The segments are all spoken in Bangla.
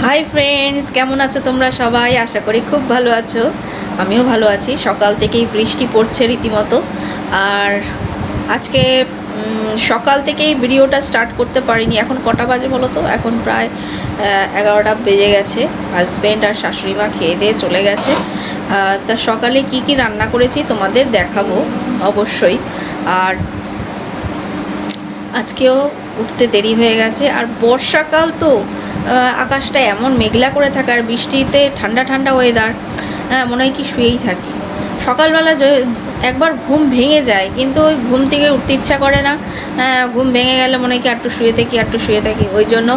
হাই ফ্রেন্ডস, কেমন আছো তোমরা সবাই? আশা করি খুব ভালো আছো। আমিও ভালো আছি। সকাল থেকেই বৃষ্টি পড়ছে রীতিমতো। আর আজকে সকাল থেকেই ভিডিওটা স্টার্ট করতে পারিনি। এখন কটা বাজে বলো তো? এখন প্রায় 11টা বেজে গেছে। হাজব্যান্ড আর শাশুড়ি মা খেয়ে দিয়ে চলে গেছে। তা সকালে কি কি রান্না করেছি তোমাদের দেখাবো অবশ্যই। আর আজকেও উঠতে দেরি হয়ে গেছে। আর বর্ষাকাল তো আকাশটা এমন মেঘলা করে থাকে, আর বৃষ্টিতে ঠান্ডা ঠান্ডা ওয়েদার, মনে হয় কি শুয়েই থাকি। সকালবেলা একবার ঘুম ভেঙে যায়, কিন্তু ওই ঘুম থেকে উঠতে ইচ্ছা করে না। ঘুম ভেঙে গেলে মনে হয় কি একটু শুয়ে থাকি। ওই জন্য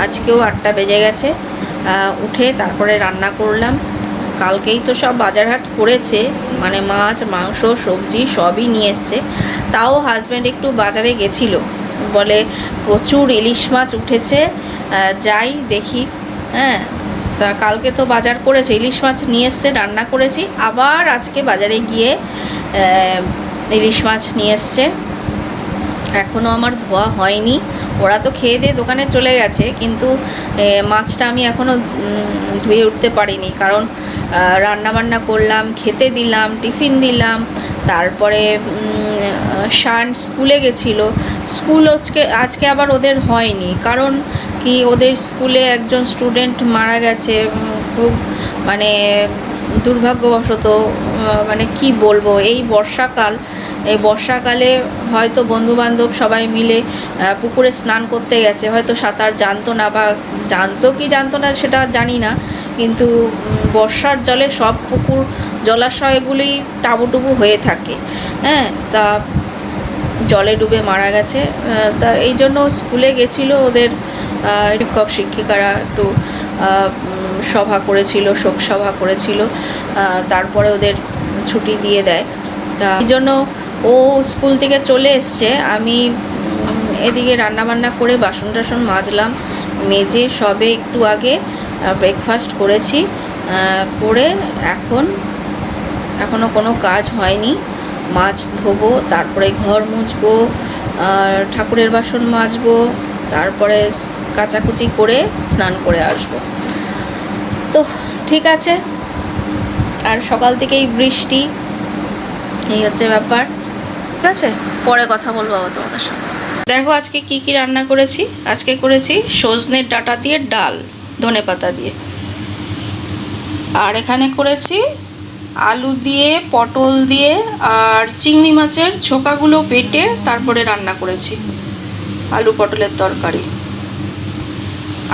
আজকেও 8টা বেজে গেছে। উঠে তারপরে রান্না করলাম। কালকেই তো সব বাজারহাট করেছে, মানে মাছ মাংস সবজি সবই নিয়ে এসছে। তাও হাজব্যান্ড একটু বাজারে গেছিল, বলে প্রচুর ইলিশ মাছ উঠেছে, যাই দেখি। হ্যাঁ, তা কালকে তো বাজার করেছে, ইলিশ মাছ নিয়ে এসছে, রান্না করেছি। আবার আজকে বাজারে গিয়ে ইলিশ মাছ নিয়ে এসছে। এখনও আমার ধোয়া হয়নি। ওরা তো খেয়ে দিয়ে দোকানে চলে গেছে, কিন্তু মাছটা আমি এখনও ধুয়ে উঠতে পারিনি। কারণ রান্নাবান্না করলাম, খেতে দিলাম, টিফিন দিলাম। তারপরে শান স্কুলে গেছিলো। স্কুল আজকে আবার ওদের হয়নি, কারণ কি ওদের স্কুলে একজন স্টুডেন্ট মারা গেছে। খুব মানে দুর্ভাগ্যবশত, মানে কি বলবো, এই বর্ষাকালে হয়তো বন্ধুবান্ধব সবাই মিলে পুকুরে স্নান করতে গেছে। হয়তো সাঁতার জানতো না, বা জানতো না সেটা জানি না, কিন্তু বর্ষার জলে সব পুকুর জলাশয়গুলি টাবুটুবু হয়ে থাকে। হ্যাঁ, তা জলে ডুবে মারা গেছে। তা এই জন্য স্কুলে গেছিলো ওদের শিক্ষক শিক্ষিকারা, একটু সভা করেছিল, শোক সভা করেছিল। তারপরে ওদের ছুটি দিয়ে দেয়। তা এই জন্য ও স্কুল থেকে চলে এসছে। আমি এদিকে রান্নাবান্না করে বাসন টাসন মাজলাম, মেজে সবে একটু আগে ব্রেকফাস্ট করেছি। করে এখনও কোনো কাজ হয়নি। মাছ ধোবো, তারপরে ঘর মুছবো, ঠাকুরের বাসন মাজবো, তারপরে কাচাকুচি করে স্নান করে আসবো। তো ঠিক আছে। আর সকাল থেকেই বৃষ্টি, এই হচ্ছে ব্যাপার। ঠিক আছে, পরে কথা বলবো আবার তোমাদের সাথে। দেখো আজকে কি কি রান্না করেছি। আজকে করেছি সজনের ডাঁটা দিয়ে ডাল, ধনেপাতা দিয়ে। আর এখানে করেছি আলু দিয়ে, পটল দিয়ে, আর চিংড়ি মাছের ছোকাগুলো বেটে তারপরে রান্না করেছি, আলু পটলের তরকারি।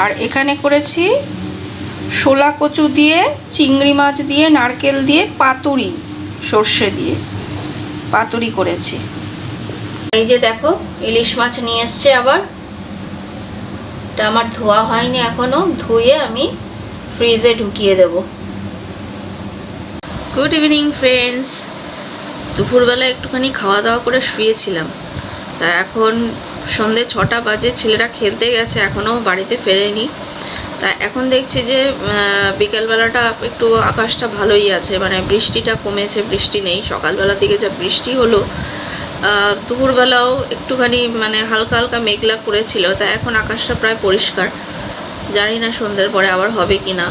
আর এখানে করেছি শোলা কচু দিয়ে, চিংড়ি মাছ দিয়ে, নারকেল দিয়ে, পাতুরি, সর্ষে দিয়ে পাতুরি করেছি। এই যে দেখো ইলিশ মাছ নিয়ে এসছে আবার। এটা আমার ধোয়া হয়নি এখনো, ধুয়ে আমি ফ্রিজে ঢুকিয়ে দেব। Good evening friends. দুপুরবেলা একটুখানি খাওয়া দাওয়া করে শুয়েছিলাম। তা এখন সন্ধে 6টা বাজে, ছেলেরা খেলতে গেছে, এখনও বাড়িতে ফেরেনি। তা এখন দেখছি যে বিকেলবেলাটা একটু আকাশটা ভালোই আছে, মানে বৃষ্টিটা কমেছে, বৃষ্টি নেই। সকালবেলার দিকে যা বৃষ্টি হলো, দুপুরবেলাও একটুখানি মানে হালকা হালকা মেঘলা করেছিল। তা এখন আকাশটা প্রায় পরিষ্কার। জানি না সন্ধ্যের পরে আবার হবে কি না।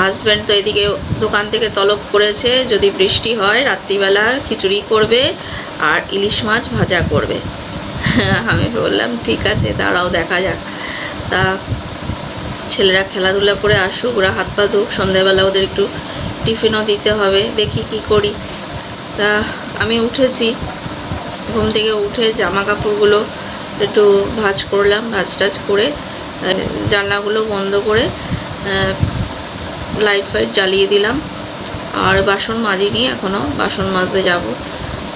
হাজব্যান্ড তো এদিকে দোকান থেকে তলব করেছে, যদি বৃষ্টি হয় রাত্রিবেলা খিচুড়ি করবে আর ইলিশ মাছ ভাজা করবে। আমি বললাম ঠিক আছে, দাঁড়াও দেখা যাক। তা ছেলেরা খেলাধুলা করে আসুক, ওরা হাত পা ধুক, সন্ধ্যেবেলা ওদের একটু টিফিনও দিতে হবে, দেখি কি করি। তা আমি উঠেছি, ঘুম থেকে উঠে জামা কাপড়গুলো একটু ভাঁজ করলাম, ভাঁজ টাজ করে জানলাগুলো বন্ধ করে লাইট ফাইট জ্বালিয়ে দিলাম। আর বাসন মাজিনি এখনও, বাসন মাজতে যাব।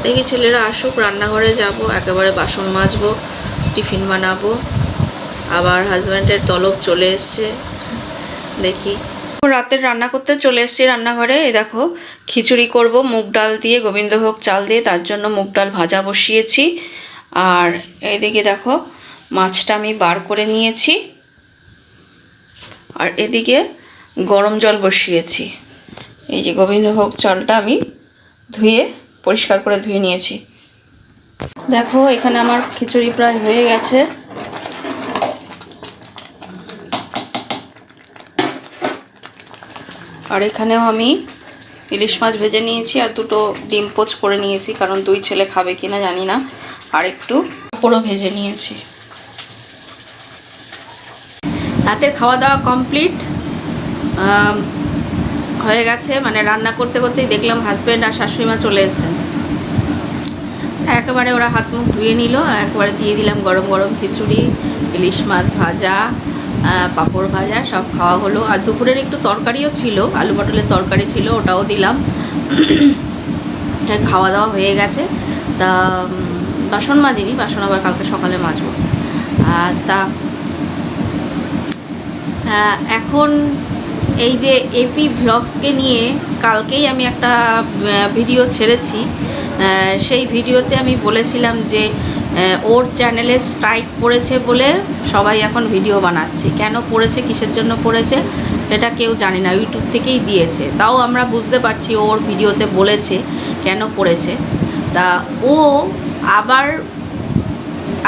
দেখি ছেলেরা আসুক, রান্নাঘরে যাব, একেবারে বাসন মাজবো, টিফিন বানাবো। আবার হাজব্যান্ডের তলব চলে এসছে, দেখি। রাতের রান্না করতে চলে এসেছি রান্নাঘরে। এই দেখো খিচুড়ি করব মুগ ডাল দিয়ে, গোবিন্দভোগ চাল দিয়ে, তার জন্য মুগ ডাল ভাজা বসিয়েছি। আর এইদিকে দেখো মাছটা আমি বার করে নিয়েছি, আর এদিকে গরম জল বসিয়েছি। এই যে গোবিন্দভোগ চালটা আমি ধুয়ে পরিষ্কার করে ধুয়ে নিয়েছি। দেখো এখানে আমার খিচুড়ি প্রায় হয়ে গেছে। আর এখানেও আমি ইলিশ মাছ ভেজে নিয়েছি আর দুটো ডিম পোচ করে নিয়েছি, কারণ 2 ছেলে খাবে কিনা জানি না। আর একটু পাঁপড়ও ভেজে নিয়েছি। রাতের খাওয়া দাওয়া কমপ্লিট হয়ে গেছে, মানে রান্না করতে করতেই দেখলাম হাজব্যান্ড আর শাশুড়ি মা চলে এসেছেন। একেবারে ওরা হাত মুখ ধুয়ে নিল, একবারে দিয়ে দিলাম গরম গরম খিচুড়ি, ইলিশ মাছ ভাজা, পাঁপড় ভাজা সব খাওয়া হলো। আর দুপুরের একটু তরকারিও ছিল, আলু পটলের তরকারি ছিল, ওটাও দিলাম। খাওয়া দাওয়া হয়ে গেছে। তা বাসন মাজিনি, বাসন আবার কালকে সকালে মাজবো। তা এখন এই যে এপি ভ্লগসকে নিয়ে কালকেই আমি একটা ভিডিও ছেড়েছি। সেই ভিডিওতে আমি বলেছিলাম যে ওর চ্যানেলে স্ট্রাইক পড়েছে বলে সবাই এখন ভিডিও বানাচ্ছে। কেন পড়েছে, কিসের জন্য পড়েছে এটা কেউ জানে না, ইউটিউব থেকেই দিয়েছে। তাও আমরা বুঝতে পারছি ওর ভিডিওতে বলেছে কেন পড়েছে। তা ও আবার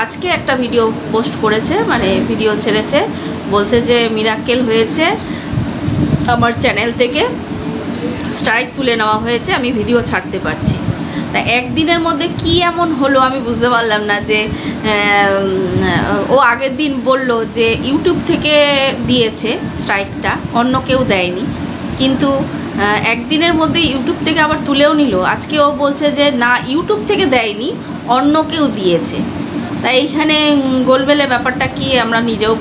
আজকে একটা ভিডিও পোস্ট করেছে, মানে ভিডিও ছেড়েছে, বলছে যে মিরাক্কেল হয়েছে, আমার চ্যানেল থেকে স্ট্রাইক তুলে নেওয়া হয়েছে, আমি ভিডিও ছাড়তে পারছি। তা একদিনের মধ্যে কি এমন হলো আমি বুঝতে পারলাম না। যে ও আগের দিন বলল যে ইউটিউব থেকে দিয়েছে স্ট্রাইকটা, অন্য কেউ দেয়নি, কিন্তু একদিনের মধ্যে ইউটিউব থেকে আবার তুলেও নিল। আজকে ও বলছে যে না, ইউটিউব থেকে দেয়নি, অন্য কেউ দিয়েছে। তাই এইখানে গোলমেলে ব্যাপারটা কি আমরা নিজেও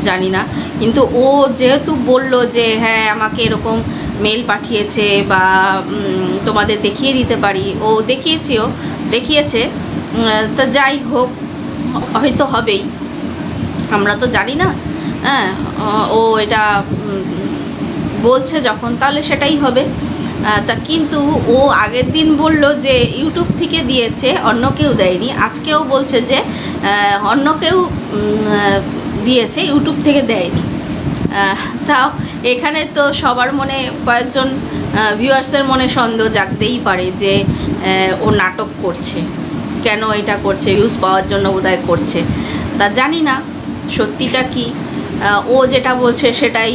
জানি না। কিন্তু ও যেহেতু বলল যে হ্যাঁ আমাকে এরকম মেল পাঠিয়েছে বা তোমাদের দেখিয়ে দিতে পারি, ও দেখিয়েছে। তা যাই হোক, হয়তো হবেই, আমরা তো জানি না। হ্যাঁ, ও এটা বলছে যখন, তাহলে সেটাই হবে। তা কিন্তু ও আগের দিন বলল যে ইউটিউব থেকে দিয়েছে, অন্য কেউ দেয়নি। আজকেও বলছে যে অন্য কেউ দিয়েছে, ইউটিউব থেকে দেয়নি। তাও এখানে তো সবার মনে, কয়েকজন ভিউয়ার্সের মনে সন্দেহ জাগতেই পারে যে ও নাটক করছে, কেন এটা করছে, ভিউজ পাওয়ার জন্য বোধহয় করছে। তা জানি না সত্যিটা কি। ও যেটা বলছে সেটাই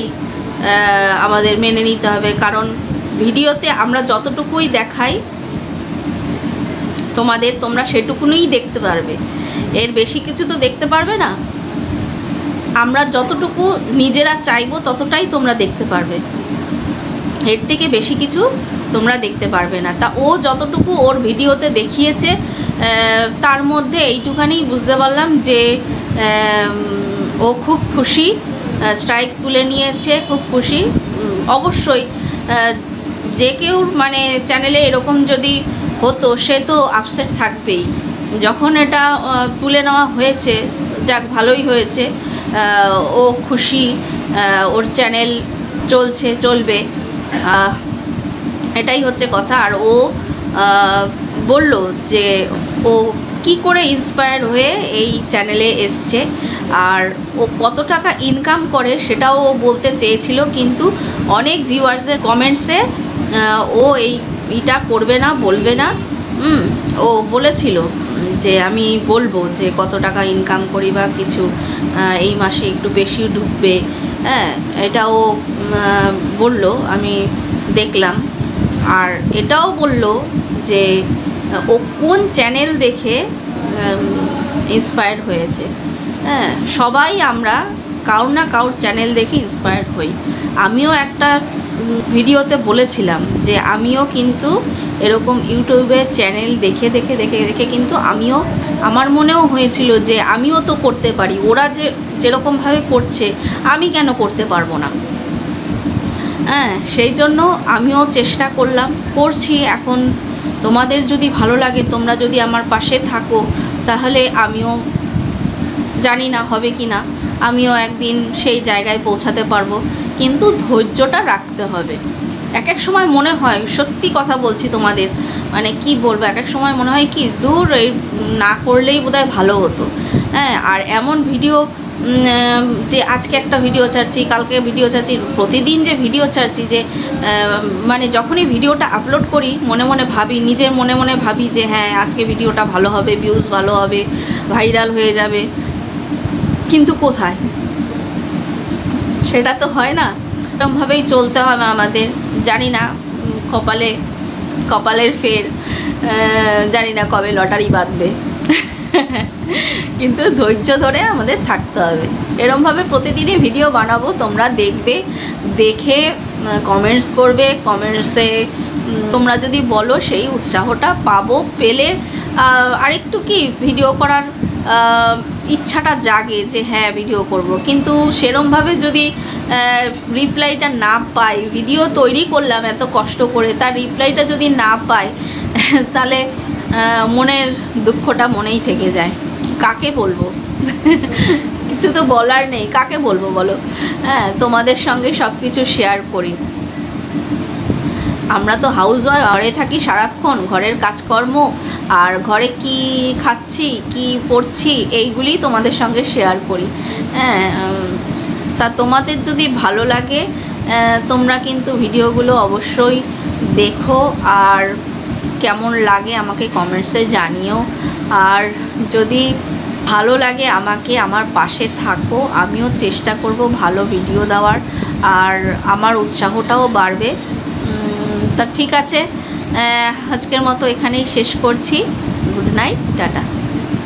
আমাদের মেনে নিতে হবে, কারণ ভিডিওতে আমরা যতটুকুই দেখাই তোমাদের, তোমরা সেটুকুনই দেখতে পারবে, এর বেশি কিছু তো দেখতে পারবে না। আমরা যতটুকু নিজেরা চাইবো ততটাই তোমরা দেখতে পারবে, এর থেকে বেশি কিছু তোমরা দেখতে পারবে না। তা ও যতটুকু ওর ভিডিওতে দেখিয়েছে তার মধ্যে এইটুখানি বুঝতে পারলাম যে ও খুব খুশি, স্ট্রাইক তুলে নিয়েছে, খুব খুশি। অবশ্যই যে কেউ মানে চ্যানেলে এরকম যদি হতো সে তো আপসেট থাকবেই। যখন এটা তুলে নেওয়া হয়েছে, যাক ভালোই হয়েছে, ও খুশি, ওর চ্যানেল চলবে, এটাই হচ্ছে কথা। আর ও বলল যে ও কি করে ইন্সপায়ার হয়ে এই চ্যানেলে এসছে, আর ও কত টাকা ইনকাম করে সেটাও ও বলতে চেয়েছিল, কিন্তু অনেক ভিউয়ার্সদের কমেন্টসে ও এইটা করবে না, বলবে না। ও বলেছিল যে আমি বলবো যে কত টাকা ইনকাম করি বা কিছু, এই মাসে একটু বেশি ঢুকবে। হ্যাঁ, এটাও বলল, আমি দেখলাম। আর এটাও বলল যে ও কোন চ্যানেল দেখে ইন্সপায়ার্ড হয়েছে। হ্যাঁ, সবাই আমরা কারোর না কারোর চ্যানেল দেখে ইন্সপায়ার্ড হই। আমিও একটা ভিডিওতে বলেছিলাম যে আমিও কিন্তু এরকম ইউটিউবের চ্যানেল দেখে কিন্তু আমিও, আমার মনেও হয়েছিল যে আমিও তো করতে পারি, ওরা যেরকমভাবে করছে আমি কেন করতে পারবো না। হ্যাঁ, সেই জন্য আমিও চেষ্টা করছি। এখন তোমাদের যদি ভালো লাগে, তোমরা যদি আমার পাশে থাকো, তাহলে আমিও, জানি না হবে কি না, আমিও একদিন সেই জায়গায় পৌঁছাতে পারবো। কিন্তু ধৈর্যটা রাখতে হবে। এক সময় মনে হয়, সত্যি কথা বলছি তোমাদের, মানে কি বলবো, এক সময় মনে হয় কি দূর, এই না করলেই বোধহয় ভালো হতো। হ্যাঁ, আর এমন ভিডিও যে আজকে একটা ভিডিও ছাড়ছি, কালকে ভিডিও ছাড়ছি, প্রতিদিন যে ভিডিও ছাড়ছি, যে মানে যখনই ভিডিওটা আপলোড করি মনে মনে ভাবি, নিজের মনে মনে ভাবি যে হ্যাঁ আজকে ভিডিওটা ভালো হবে, ভিউজ ভালো হবে, ভাইরাল হয়ে যাবে, কিন্তু কোথায়, সেটা তো হয় না। এরকমভাবেই চলতে হবে আমাদের। জানি না কপালের ফের, জানি না কবে লটারি বাঁধবে, কিন্তু ধৈর্য ধরে আমাদের থাকতে হবে। এরমভাবে প্রতিদিনই ভিডিও বানাবো, তোমরা দেখবে, দেখে কমেন্টস করবে। কমেন্টসে তোমরা যদি বলো সেই উৎসাহটা পাবো, পেলে আরেকটু কি ভিডিও করার ইচ্ছাটা জাগে যে হ্যাঁ ভিডিও করব। কিন্তু সেরমভাবে যদি রিপ্লাইটা না পাই, ভিডিও তৈরি করলাম এত কষ্ট করে, তার রিপ্লাইটা যদি না পাই তাহলে মনের দুঃখটা মনেই থেকে যায়। কাকে বলবো? কিছু তো বলার নেই, কাকে বলবো বলো? হ্যাঁ, তোমাদের সঙ্গে সব কিছু শেয়ার করি। আমরা তো হাউস ওয়াইফ, ঘরে থাকি সারাক্ষণ, ঘরের কাজকর্ম আর ঘরে কি খাচ্ছি কি পড়ছি এইগুলি তোমাদের সঙ্গে শেয়ার করি। হ্যাঁ, তা তোমাদের যদি ভালো লাগে তোমরা কিন্তু ভিডিওগুলো অবশ্যই দেখো, আর কেমন লাগে আমাকে কমেন্টসে জানিও। আর যদি ভালো লাগে আমাকে আমার পাশে থাকো, আমিও চেষ্টা করব ভালো ভিডিও দেওয়ার, আর আমার উৎসাহটাও বাড়বে। তা ঠিক আছে, আজকের মতো এখানেই শেষ করছি। Good night, tata.